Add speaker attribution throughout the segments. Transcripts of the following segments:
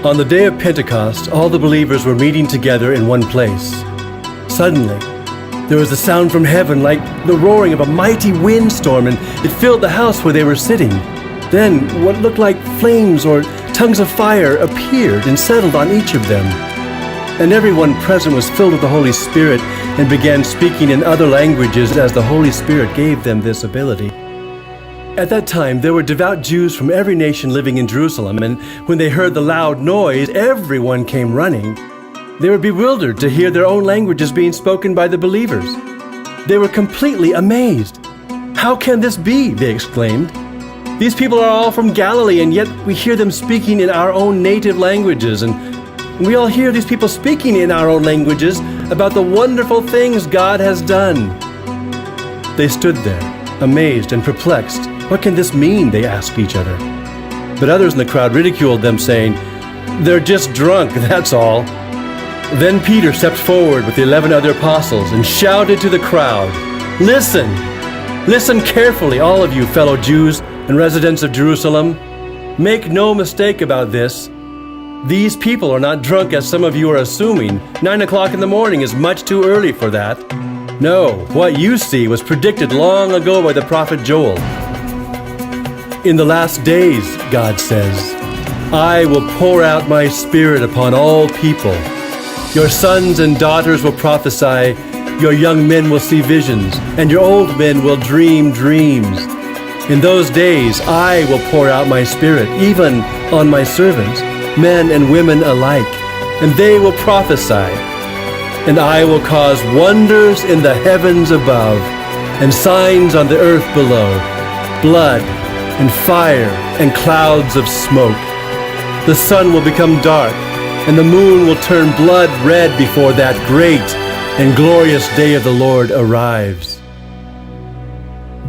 Speaker 1: On the day of Pentecost, all the believers were meeting together in one place. Suddenly, there was a sound from heaven like the roaring of a mighty windstorm, and it filled the house where they were sitting. Then what looked like flames or tongues of fire appeared and settled on each of them. And everyone present was filled with the Holy Spirit and began speaking in other languages as the Holy Spirit gave them this ability. At that time, there were devout Jews from every nation living in Jerusalem, and when they heard the loud noise, everyone came running. They were bewildered to hear their own languages being spoken by the believers. They were completely amazed. "How can this be?" they exclaimed. "These people are all from Galilee, and yet we hear them speaking in our own native languages, and we all hear these people speaking in our own languages about the wonderful things God has done." They stood there, amazed and perplexed. "What can this mean?" they asked each other. But others in the crowd ridiculed them, saying, "They're just drunk, that's all." Then Peter stepped forward with the 11 other apostles and shouted to the crowd, "Listen! Listen carefully, all of you fellow Jews and residents of Jerusalem. Make no mistake about this. These people are not drunk as some of you are assuming. 9 o'clock in the morning is much too early for that. No, what you see was predicted long ago by the prophet Joel. In the last days, God says, I will pour out my Spirit upon all people. Your sons and daughters will prophesy, your young men will see visions, and your old men will dream dreams. In those days I will pour out my Spirit, even on my servants, men and women alike, and they will prophesy. And I will cause wonders in the heavens above, and signs on the earth below, blood and fire and clouds of smoke. The sun will become dark, and the moon will turn blood red before that great and glorious day of the Lord arrives.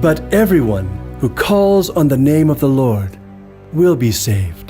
Speaker 1: But everyone who calls on the name of the Lord will be saved.